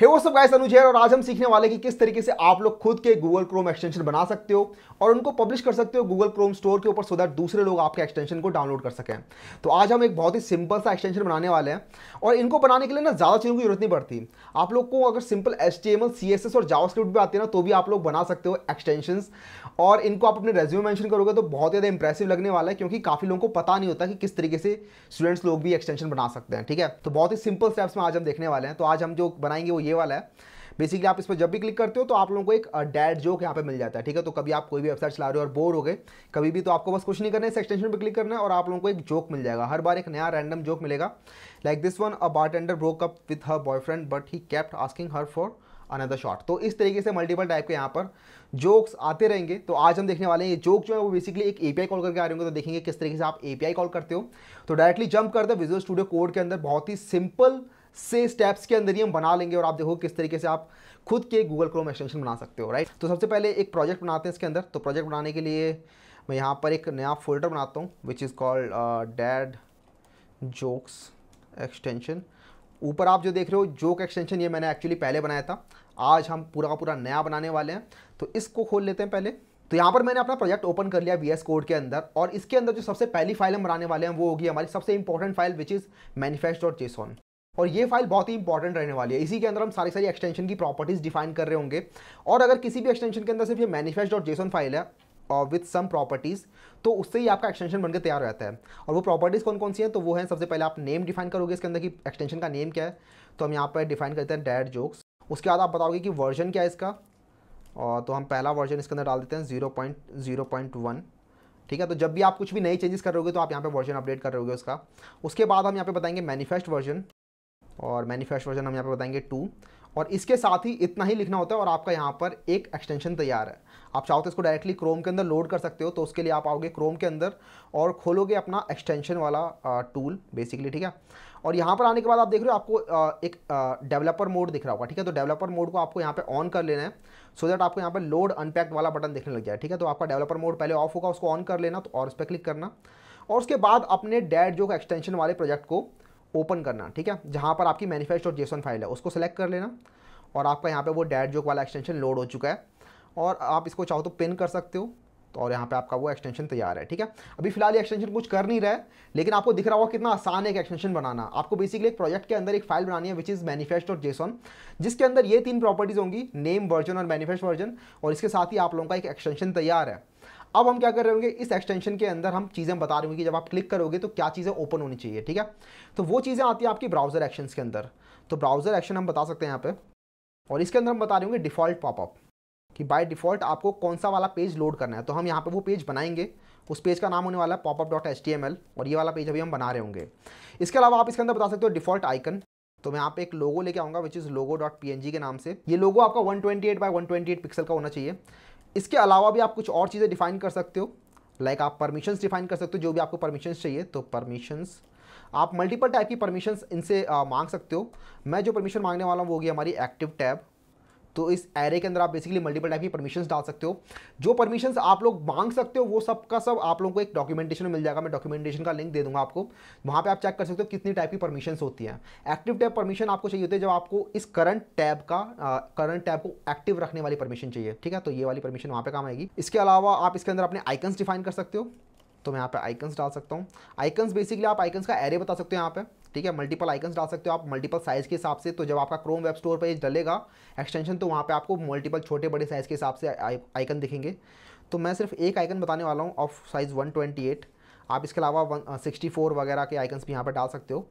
हे वो सब गाइस, अनुज है और आज हम सीखने वाले कि किस तरीके से आप लोग खुद के गूगल क्रोम एक्सटेंशन बना सकते हो और उनको पब्लिश कर सकते हो गूगल क्रोम स्टोर के ऊपर, सो दैट दूसरे लोग आपके एक्सटेंशन को डाउनलोड कर सकें। तो आज हम एक बहुत ही सिंपल सा एक्सटेंशन बनाने वाले हैं और इनको बनाने के लिए ना ज़्यादा चीज़ों की जरूरत नहीं पड़ती। आप लोग को अगर सिंपल HTML, CSS और जावास्क्रिप्ट भी आती है ना, तो भी आप लोग बना सकते हो एक्सटेंशंस। और इनको आप अपने रेज्यूमे मेंशन करोगे तो बहुत ज़्यादा इंप्रेसिव लगने वाला है, क्योंकि काफ़ी लोगों को पता नहीं होता कि किस तरीके से स्टूडेंट्स लोग भी एक्सटेंशन बना सकते हैं। ठीक है, तो बहुत ही सिंपल स्टेप्स में आज हम देखने वाले हैं। तो आज हम जो बनाएंगे वो ये वाला है। बेसिकली आप इस पर जब भी क्लिक करते हो तो आप लोगों को एक डैड जोक यहाँ पे मिल जाता है। ठीक है, तो कभी आप कोई भी वेबसाइट चला रहे हो और बोर हो गए कभी भी, तो आपको बस कुछ नहीं करना है, इस एक्सटेंशन पे क्लिक करना है और आप लोगों को एक जोक मिल जाएगा। हर बार एक नया रैंडम जोक मिलेगा। Like this one, a bartender broke up with her boyfriend but he kept asking her for another shot. तो इस तरीके से मल्टीपल टाइप के यहाँ पर जोक्स आते रहेंगे। तो आज हम देखने वाले हैं ये जोक जो है वो बेसिकली एक API कॉल करके आ रहे होंगे। तो देखेंगे किस तरीके से आप API कॉल करते हो। तो डायरेक्टली जंप करते हैं विजुअल स्टूडियो कोड के अंदर। बहुत ही सिंपल से स्टेप्स के अंदर ही हम बना लेंगे और आप देखो किस तरीके से आप खुद के गूगल क्रोम एक्सटेंशन बना सकते हो। राइट, तो सबसे पहले एक प्रोजेक्ट बनाते हैं इसके अंदर। तो प्रोजेक्ट बनाने के लिए मैं यहाँ पर एक नया फोल्डर बनाता हूँ which is called dad jokes extension. ऊपर आप जो देख रहे हो जोक एक्सटेंशन, ये मैंने एक्चुअली पहले बनाया था। आज हम पूरा का पूरा नया बनाने वाले हैं, तो इसको खोल लेते हैं पहले। तो यहाँ पर मैंने अपना प्रोजेक्ट ओपन कर लिया VS कोड के अंदर, और इसके अंदर जो सबसे पहली फाइल हम बनाने वाले हैं वो होगी हमारी सबसे important file which is manifest.json। और ये फाइल बहुत ही इंपॉर्टेंट रहने वाली है। इसी के अंदर हम सारी एक्सटेंशन की प्रॉपर्टीज डिफाइन कर रहे होंगे। और अगर किसी भी एक्सटेंशन के अंदर सिर्फ ये manifest.json फाइल है और विथ सम प्रॉपर्टीज़, तो उससे ही आपका एक्सटेंशन बनकर तैयार हो जाता है। और वो प्रॉपर्टीज़ कौन कौन सी हैं, तो वो है सबसे पहले आप नेम डिफाइन करोगे इसके अंदर की एक्सटेंशन का नेम क्या है। तो हम यहाँ पर डिफाइन करते हैं डैड जोक्स। उसके बाद आप बताओगे कि वर्जन क्या है इसका, और तो हम पहला वर्जन इसके अंदर डाल देते हैं 0.0.1। ठीक है, तो जब भी आप कुछ भी नई चेंजेस कर रहे होगे तो आप यहाँ पे वर्जन अपडेट कर रहे होगे उसका। उसके बाद हम यहाँ पे बताएंगे मैनिफेस्ट वर्जन, और मैनिफेस्ट वर्जन हम यहाँ पे बताएंगे 2। और इसके साथ ही इतना ही लिखना होता है और आपका यहाँ पर एक एक्सटेंशन तैयार है। आप चाहो तो इसको डायरेक्टली क्रोम के अंदर लोड कर सकते हो। तो उसके लिए आप आओगे क्रोम के अंदर और खोलोगे अपना एक्सटेंशन वाला टूल बेसिकली। ठीक है, और यहाँ पर आने के बाद आप देख रहे हो आपको एक डेवलपर मोड दिख रहा होगा। ठीक है, तो डेवलपर मोड को आपको यहाँ पे ऑन कर लेना है, सो दैट आपको यहाँ पर लोड अनपैक्ड वाला बटन दिखने लग जाए। ठीक है, तो आपका डेवलपर मोड पहले ऑफ होगा, उसको ऑन कर लेना तो, और उस पर क्लिक करना, और उसके बाद अपने डैड जोक एक्सटेंशन वाले प्रोजेक्ट को ओपन करना। ठीक है, जहाँ पर आपकी manifest.json फाइल है उसको सेलेक्ट कर लेना, और आपका यहाँ पे वो डैड जोक वाला एक्सटेंशन लोड हो चुका है। और आप इसको चाहो तो पिन कर सकते हो, तो और यहाँ पे आपका वो एक्सटेंशन तैयार है। ठीक है, अभी फिलहाल ये एक्सटेंशन कुछ कर नहीं रहा है, लेकिन आपको दिख रहा होगा कितना आसान है एक एक्सटेंशन बनाना। आपको बेसिकली एक प्रोजेक्ट के अंदर एक फाइल बनानी है विच इज़ manifest.json, जिसके अंदर ये 3 प्रॉपर्टीज़ होंगी, नेम, वर्जन और मैनिफेस्ट वर्जन। और इसके साथ ही आप लोगों का एक एक्सटेंशन तैयार है। अब हम क्या कर रहे होंगे, इस एक्सटेंशन के अंदर हम चीज़ें बता रहे होंगे कि जब आप क्लिक करोगे तो क्या चीज़ें ओपन होनी चाहिए। ठीक है, तो वो चीज़ें आती है आपकी ब्राउजर एक्शंस के अंदर। तो ब्राउजर एक्शन हम बता सकते हैं यहाँ पे, और इसके अंदर हम बता रहे होंगे डिफ़ॉल्ट पॉपअप, कि बाय डिफ़ॉल्ट आपको कौन सा वाला पेज लोड करना है। तो हम यहाँ पे वो पेज बनाएंगे, उस पेज का नाम होने वाला है popup.html, और ये वाला पेज अभी हम बना रहे होंगे। इसके अलावा आप इसके अंदर बता सकते हो डिफ़ॉल्ट आइकन। तो मैं यहाँ पे एक लोगो लेके आऊँगा विच इज़ logo.png के नाम से। ये लोगो आपका 128 बाय 128 पिक्सल का होना चाहिए। इसके अलावा भी आप कुछ और चीज़ें डिफाइन कर सकते हो, लाइक आप परमिशंस डिफाइन कर सकते हो, जो भी आपको परमिशंस चाहिए। तो परमिशंस आप मल्टीपल टाइप की परमिशंस इनसे मांग सकते हो। मैं जो परमिशन मांगने वाला हूँ वो होगी हमारी एक्टिव टैब। तो इस एरे के अंदर आप बेसिकली मल्टीपल टाइप की परमिशंस डाल सकते हो। जो परमिशंस आप लोग मांग सकते हो वो सब का सब आप लोगों को एक डॉक्यूमेंटेशन में मिल जाएगा। मैं डॉक्यूमेंटेशन का लिंक दे दूंगा आपको, वहाँ पे आप चेक कर सकते हो कितनी टाइप की परमिशंस होती हैं। एक्टिव टैब परमिशन आपको चाहिए होती है जब आपको इस करंट टैब को एक्टिव रखने वाली परमिशन चाहिए। ठीक है, तो ये वाली परमिशन वहाँ पे काम आएगी। इसके अलावा आप इसके अंदर अपने आइकन्स डिफाइन कर सकते हो। तो मैं यहाँ पे आइकन्स डाल सकता हूँ। आइकन्स बेसिकली आप आइकन्स का एरे बता सकते हो यहाँ पे। ठीक है, मल्टीपल आइकन्स डाल सकते हो आप मल्टीपल साइज़ के हिसाब से। तो जब आपका क्रोम वेब स्टोर पे डलेगा एक्सटेंशन, तो वहाँ पे आपको मल्टीपल छोटे बड़े साइज़ के हिसाब से आइकन दिखेंगे। तो मैं सिर्फ एक आइकन बताने वाला हूँ ऑफ साइज़ 128। आप इसके अलावा 64 वगैरह के आइकन्स भी यहाँ पर डाल सकते हो।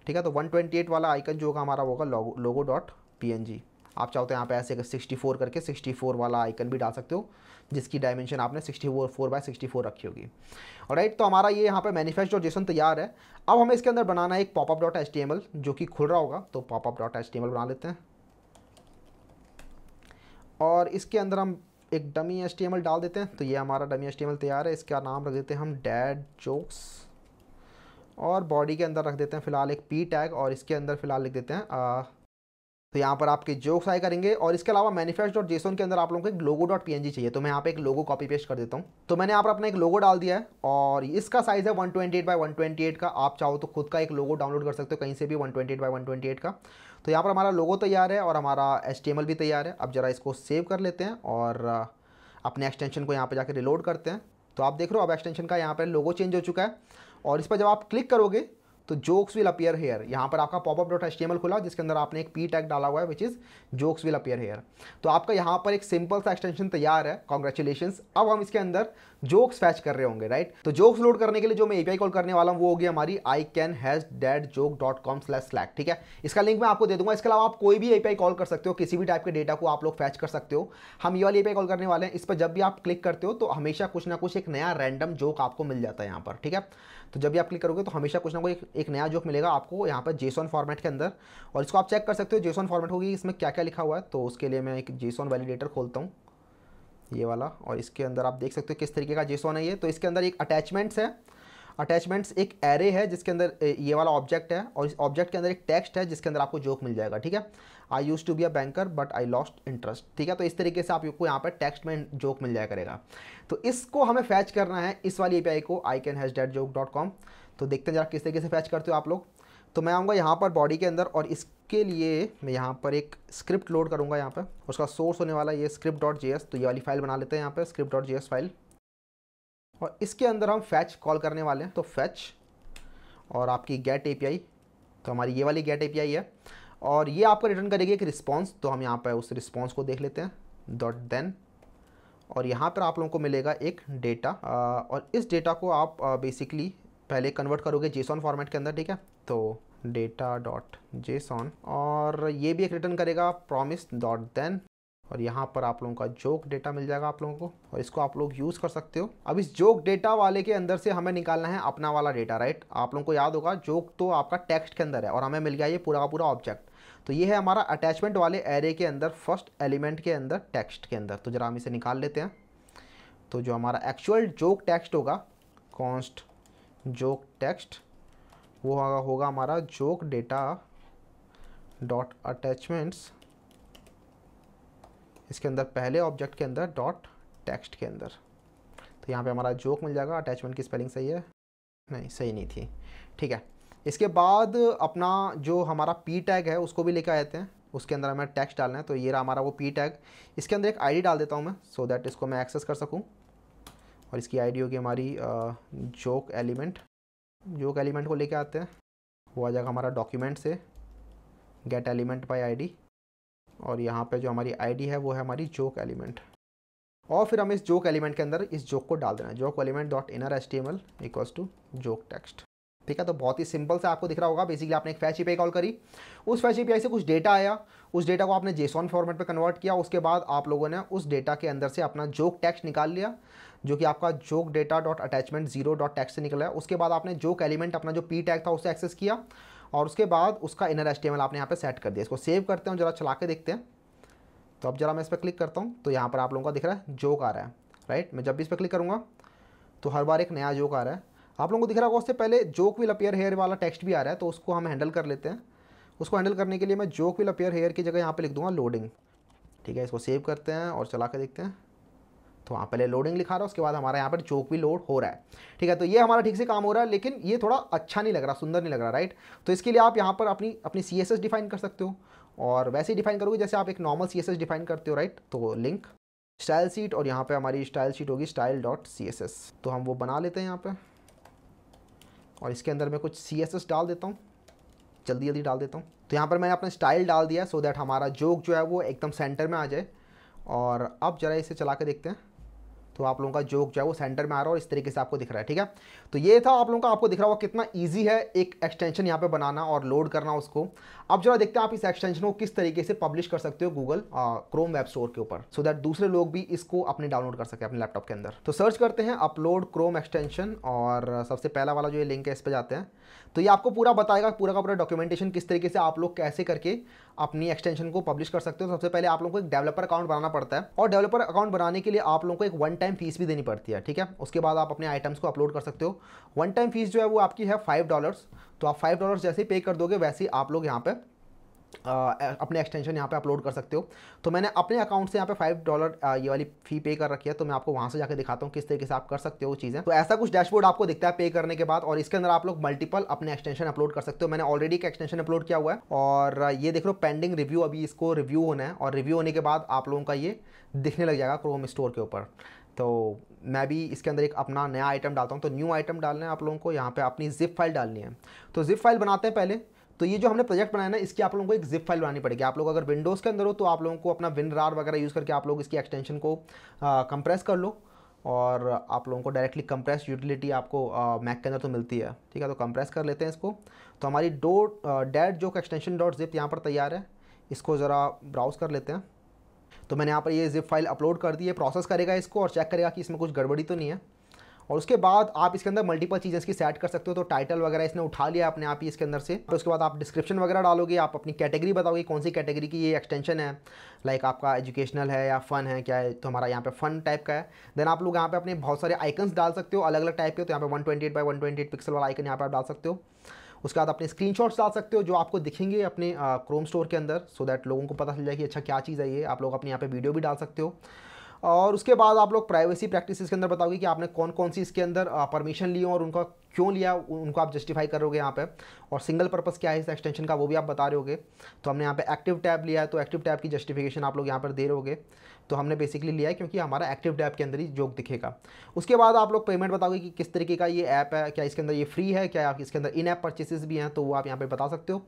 ठीक है, तो 128 वाला आइकन जो होगा हमारा होगा logo.png। आप चाहो तो यहाँ पे ऐसे 64 करके 64 वाला आइकन भी डाल सकते हो, जिसकी डायमेंशन आपने 64 बाय 64 रखी होगी। ऑलराइट, तो हमारा ये यहाँ पे manifest.json तैयार है। अब हमें इसके अंदर बनाना है एक popup.html जो कि खुल रहा होगा। तो popup.html बना लेते हैं, और इसके अंदर हम एक डमी HTML डाल देते हैं। तो ये हमारा डमी HTML तैयार है। इसका नाम रख देते हैं हम डैड जोक्स, और बॉडी के अंदर रख देते हैं फिलहाल एक p टैग, और इसके अंदर फिलहाल लिख देते हैं तो यहाँ पर आपके जोक्स आए करेंगे। और इसके अलावा manifest.json के अंदर आप लोगों को एक logo.png चाहिए। तो मैं यहाँ पे एक लोगो कॉपी पेस्ट कर देता हूँ। तो मैंने यहाँ पर अपना एक लोगो डाल दिया है, और इसका साइज़ है 128 बाय 128 का। आप चाहो तो खुद का एक लोगो डाउनलोड कर सकते हो कहीं से भी 128 बाय 128 का। तो यहाँ पर हमारा लोगो तैयार है और हमारा HTML भी तैयार है। अब जरा इसको सेव कर लेते हैं और अपने एक्सटेंशन को यहाँ पर जाकर रिलोड करते हैं। तो आप देख रहे हो अब एक्सटेंशन का यहाँ पर लोगो चेंज हो चुका है और इस पर जब आप क्लिक करोगे तो जोक्स विल अपीयर हेयर। यहाँ पर आपका pop-up.html खुला जिसके अंदर आपने एक p टैग डाला हुआ है which is jokes will appear here. तो आपका यहाँ पर एक सिंपल सा एक्सटेंशन तैयार है। कॉन्ग्रेचुलेशंस। अब हम इसके अंदर जोक्स फैच कर रहे होंगे, राइट। तो जोक्स लोड करने के लिए जो मैं API कॉल करने वाला हूँ वो होगी हमारी icanhashdadjoke.com/slack, ठीक है। इसका लिंक मैं आपको दे दूंगा। इसके अलावा आप कोई भी API कॉल कर सकते हो, किसी भी टाइप के डेटा को आप लोग फैच कर सकते हो। हम ये वाली API कॉल करने वाले हैं। इस पर जब भी आप क्लिक करते हो तो हमेशा कुछ ना कुछ एक नया रैंडम जोक आपको मिल जाता है यहाँ पर, ठीक है। तो जब भी आप क्लिक करोगे तो हमेशा कुछ ना कुछ एक नया जोक मिलेगा आपको यहाँ पर JSON फॉर्मेट के अंदर। और इसको आप चेक कर सकते हो JSON फॉर्मेट होगी इसमें क्या क्या लिखा हुआ है। तो उसके लिए मैं एक JSON वैलिडेटर खोलता हूँ, ये वाला, और इसके अंदर आप देख सकते हो किस तरीके का JSON है ये। तो इसके अंदर एक अटैचमेंट्स है। अटैचमेंट्स एक एरे है जिसके अंदर ये वाला ऑब्जेक्ट है और इस ऑब्जेक्ट के अंदर एक टेक्स्ट है जिसके अंदर आपको जोक मिल जाएगा, ठीक है। I used to be a banker but I lost interest, ठीक है। तो इस तरीके से आपको यहाँ पर टेक्स्ट में जोक मिल जाया करेगा। तो इसको हमें फैच करना है इस वाली API को icanhashdadjoke.com। तो देखते हैं जरा किस तरीके से फैच करते हो आप लोग। तो मैं आऊँगा यहाँ पर बॉडी के अंदर और इसके लिए मैं यहाँ पर एक स्क्रिप्ट लोड करूँगा यहाँ पर। उसका सोर्स होने वाला ये script.js। तो ये वाली फाइल बना लेते हैं यहाँ पर script.js फाइल, और इसके अंदर हम फैच कॉल करने वाले हैं। तो फैच और आपकी गेट API, तो हमारी ये वाली गेट API है और ये आपको रिटर्न करेगी एक रिस्पॉन्स। तो हम यहाँ पर उस रिस्पॉन्स को देख लेते हैं .then, और यहाँ पर आप लोगों को मिलेगा एक डेटा और इस डेटा को आप बेसिकली पहले कन्वर्ट करोगे JSON फॉर्मेट के अंदर, ठीक है। तो data.json और ये भी एक रिटर्न करेगा promise.then, और यहाँ पर आप लोगों का जोक डेटा मिल जाएगा आप लोगों को और इसको आप लोग यूज़ कर सकते हो। अब इस जोक डेटा वाले के अंदर से हमें निकालना है अपना वाला डेटा, राइट। आप लोगों को याद होगा जोक तो आपका टेक्स्ट के अंदर है और हमें मिल गया ये पूरा का पूरा ऑब्जेक्ट। तो ये है हमारा अटैचमेंट वाले एरे के अंदर फर्स्ट एलिमेंट के अंदर टेक्स्ट के अंदर। तो जरा हम इसे निकाल लेते हैं। तो जो हमारा एक्चुअल जोक टेक्स्ट होगा कॉन्स्ट जोक टेक्स्ट वो होगा हमारा जोक डेटा डॉट अटैचमेंट्स, इसके अंदर पहले ऑब्जेक्ट के अंदर डॉट टेक्स्ट के अंदर। तो यहाँ पे हमारा जोक मिल जाएगा। अटैचमेंट की स्पेलिंग सही है? नहीं, सही नहीं थी, ठीक है। इसके बाद अपना जो हमारा p टैग है उसको भी लेकर आते हैं। उसके अंदर हमें टेक्स्ट डालना है। तो ये रहा हमारा वो p टैग। इसके अंदर एक ID डाल देता हूँ मैं सो दैट इसको मैं एक्सेस कर सकूँ। और इसकी ID होगी हमारी जोक एलिमेंट। जोक एलिमेंट को लेके आते हैं, वो आ जाएगा हमारा डॉक्यूमेंट से गेट एलिमेंट बाय ID, और यहाँ पे जो हमारी ID है वो है हमारी जोक एलिमेंट। और फिर हमें इस जोक एलिमेंट के अंदर इस जोक को डाल देना है, joke element dot inner HTML equals to joke text, ठीक है। तो बहुत ही सिंपल से आपको दिख रहा होगा। बेसिकली आपने एक फैच API कॉल करी, उस फैच API से कुछ डेटा आया, उस डेटा को आपने JSON फॉर्मेट पे कन्वर्ट किया। उसके बाद आप लोगों ने उस डेटा के अंदर से अपना जोक टेक्स्ट निकाल लिया जो कि आपका joke data dot attachment 0 dot text से निकला है। उसके बाद आपने जोक एलिमेंट अपना जो p टैग था उसे एक्सेस किया और उसके बाद उसका इनर HTML आपने यहाँ पे सेट कर दिया। इसको सेव करते हैं, जरा चला के देखते हैं। तो अब जरा मैं इस पर क्लिक करता हूँ तो यहाँ पर आप लोगों का दिख रहा है जोक आ रहा है, राइट। मैं जब भी इस पर क्लिक करूँगा तो हर बार एक नया जोक आ रहा है। आप लोगों को दिख रहा होगा उससे पहले जोक विल अपीयर हेयर वाला टेक्स्ट भी आ रहा है। तो उसको हम हैंडल कर लेते हैं। उसको हैंडल करने के लिए मैं जोक विल अपीयर हेयर की जगह यहाँ पे लिख दूंगा लोडिंग, ठीक है। इसको सेव करते हैं और चला के देखते हैं। तो वहाँ पहले लोडिंग लिखा रहा है, उसके बाद हमारा यहाँ पर जोक भी लोड हो रहा है, ठीक है। तो ये हमारा ठीक से काम हो रहा है, लेकिन ये थोड़ा अच्छा नहीं लग रहा, सुंदर नहीं लग रहा, राइट। तो इसके लिए आप यहाँ पर अपनी CSS डिफाइन कर सकते हो और वैसे ही डिफाइन करोगे जैसे आप एक नॉर्मल CSS डिफाइन करते हो, राइट। तो लिंक स्टाइल शीट और यहाँ पे हमारी स्टाइल शीट होगी style.css। तो हम वो बना लेते हैं यहाँ पे और इसके अंदर मैं कुछ CSS डाल देता हूँ, जल्दी जल्दी डाल देता हूँ। तो यहाँ पर मैंने अपना स्टाइल डाल दिया सो दैट हमारा जोक जो है वो एकदम सेंटर में आ जाए। और अब जरा इसे चला के देखते हैं तो आप लोगों का जोक जो है वो सेंटर में आ रहा है और इस तरीके से आपको दिख रहा है, ठीक है। तो ये था आप लोगों का, आपको दिख रहा होगा कितना इजी है एक एक्सटेंशन यहाँ पे बनाना और लोड करना उसको। अब जरा देखते हैं आप इस एक्सटेंशन को किस तरीके से पब्लिश कर सकते हो गूगल क्रोम वेब स्टोर के ऊपर सो दैट दूसरे लोग भी इसको अपने डाउनलोड कर सके अपने लैपटॉप के अंदर। तो सर्च करते हैं अपलोड क्रोम एक्सटेंशन और सबसे पहला वाला जो ये लिंक है इस पर जाते हैं। तो ये आपको पूरा बताएगा, पूरा का पूरा डॉक्यूमेंटेशन किस तरीके से आप लोग कैसे करके अपनी एक्सटेंशन को पब्लिश कर सकते हो। सबसे पहले आप लोगों को एक डेवलपर अकाउंट बनाना पड़ता है और डेवलपर अकाउंट बनाने के लिए आप लोगों को एक वन टाइम फीस भी देनी पड़ती है, ठीक है। उसके बाद आप अपने आइटम्स को अपलोड कर सकते हो। वन टाइम फीस जो है वो आपकी है $5। तो आप $5 जैसे ही पे कर दोगे वैसे ही आप लोग यहाँ पे अपने एक्सटेंशन यहाँ पे अपलोड कर सकते हो। तो मैंने अपने अकाउंट से यहाँ पे $5 ये वाली फ़ी पे कर रखी है, तो मैं आपको वहाँ से जाकर दिखाता हूँ किस तरीके से आप कर सकते हो चीज़ें। तो ऐसा कुछ डैशबोर्ड आपको दिखता है पे करने के बाद, और इसके अंदर आप लोग मल्टीपल अपने एक्सटेंशन अपलोड कर सकते हो। मैंने ऑलरेडी एक एक्सटेंशन अपलोड किया हुआ है, और ये देख लो पेंडिंग रिव्यू, अभी इसको रिव्यू होना है, और रिव्यू होने के बाद आप लोगों का ये दिखने लग जाएगा क्रोम स्टोर के ऊपर। तो मैं भी इसके अंदर एक अपना नया आइटम डालता हूँ। तो न्यू आइटम डालना है आप लोगों को, यहाँ पे अपनी जिप फाइल डालनी है। तो जिप फाइल बनाते हैं पहले। तो ये जो हमने प्रोजेक्ट बनाया ना, इसकी आप लोगों को एक जिप फाइल बनानी पड़ेगी। आप लोग अगर विंडोज़ के अंदर हो तो आप लोगों को अपना WinRAR वगैरह यूज़ करके आप लोग इसकी एक्सटेंशन को कंप्रेस कर लो, और आप लोगों को डायरेक्टली कंप्रेस यूटिलिटी आपको मैक के अंदर तो मिलती है। ठीक है, तो कंप्रेस कर लेते हैं इसको। तो हमारी डैट जो एक्सटेंशन .zip यहाँ पर तैयार है, इसको ज़रा ब्राउज़ कर लेते हैं। तो मैंने यहाँ पर ये जिप फाइल अपलोड कर दी है। प्रोसेस करेगा इसको और चेक करेगा कि इसमें कुछ गड़बड़ी तो नहीं है, और उसके बाद आप इसके अंदर मल्टीपल चीज़ें इसकी सेट कर सकते हो। तो टाइटल वगैरह इसने उठा लिया अपने आप ही इसके अंदर से। तो उसके बाद आप डिस्क्रिप्शन वगैरह डालोगे, आप अपनी कैटेगरी बताओगे कौन सी कैटेगरी की ये एक्सटेंशन है, लाइक आपका एजुकेशनल है या फ़न है, क्या है, तो हमारा यहाँ पे फ़न टाइप का है। देन आप लोग यहाँ पे अपने बहुत सारे आइकन्स डाल सकते हो अलग अलग टाइप के। तो यहाँ पे 128x128 पिक्सल वाला आइकन यहाँ पर आप डाल सकते हो। उसके बाद अपने स्क्रीनशॉट्स डाल सकते हो जो आपको दिखेंगे अपने क्रोम स्टोर के अंदर, सो दैट लोगों को पता चल जाए कि अच्छा क्या चीज़ है ये। आप लोग अपने यहाँ पे वीडियो भी डाल सकते हो। और उसके बाद आप लोग प्राइवेसी प्रैक्टिसेस के अंदर बताओगे कि आपने कौन कौन सी इसके अंदर परमिशन ली और उनका क्यों लिया, उनको आप जस्टिफाई करोगे यहाँ पे। और सिंगल पर्पस क्या है इस एक्सटेंशन का वो भी आप बता रहे होगे। तो हमने यहाँ पे एक्टिव टैब लिया है, तो एक्टिव टैब की जस्टिफिकेशन आप लोग यहाँ पर दे रहे होगे। तो हमने बेसिकली लिया है क्योंकि हमारा एक्टिव टैब के अंदर ही जोक दिखेगा। उसके बाद आप लोग पेमेंट बताओगे कि किस तरीके का ये ऐप है, क्या इसके अंदर ये फ्री है, क्या आप इसके अंदर इन ऐप परचेसेस भी हैं, तो वो आप यहाँ पे बता सकते हो।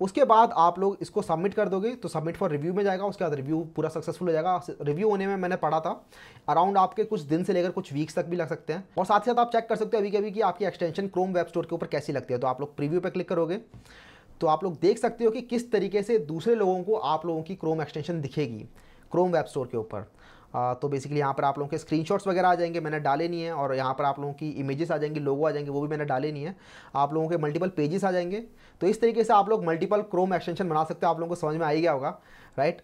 उसके बाद आप लोग इसको सबमिट कर दोगे, तो सबमिट फॉर रिव्यू में जाएगा। उसके बाद रिव्यू पूरा सक्सेसफुल हो जाएगा। रिव्यू होने में मैंने पढ़ा था अराउंड आपके कुछ दिन से लेकर कुछ वीक्स तक भी लग सकते हैं। और साथ ही साथ आप चेक कर सकते हो अभी कभी कि आपकी एक्सटेंशन क्रोम वेब स्टोर के ऊपर कैसी लगती है। तो आप लोग प्रीव्यू पे क्लिक करोगे तो आप लोग देख सकते हो कि किस तरीके से दूसरे लोगों को आप लोगों की क्रोम एक्सटेंशन दिखेगी क्रोम वेब स्टोर के ऊपर। तो बेसिकली यहाँ पर आप लोगों के स्क्रीनशॉट्स वगैरह आ जाएंगे, मैंने डाले नहीं है। और यहाँ पर आप लोगों की इमेजेस आ जाएंगी, लोगो आ जाएंगे, वो भी मैंने डाले नहीं है। आप लोगों के मल्टीपल पेजेस आ जाएंगे। तो इस तरीके से आप लोग मल्टीपल क्रोम एक्सटेंशन बना सकते हो। आप लोगों को समझ में आ ही गया होगा, राइट।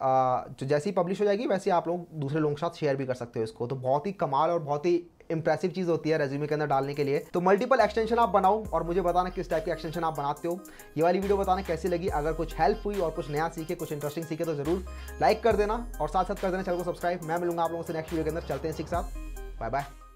जो जैसे ही पब्लिश हो जाएगी वैसे आप लोग दूसरे लोगों के साथ शेयर भी कर सकते हो इसको। तो बहुत ही कमाल और बहुत ही इंप्रेसिव चीज़ होती है रेज्यूमे के अंदर डालने के लिए। तो मल्टीपल एक्सटेंशन आप बनाओ और मुझे बताना किस टाइप के एक्सटेंशन आप बनाते हो। ये वाली वीडियो बताना कैसी लगी। अगर कुछ हेल्प हुई और कुछ नया सीखे, कुछ इंटरेस्टिंग सीखे तो जरूर लाइक कर देना, और साथ साथ कर देना चैनल को सब्सक्राइब। मैं मिलूंगा आप लोगों से नेक्स्ट वीडियो के अंदर। चलते हैं इसी के साथ, बाय बाय।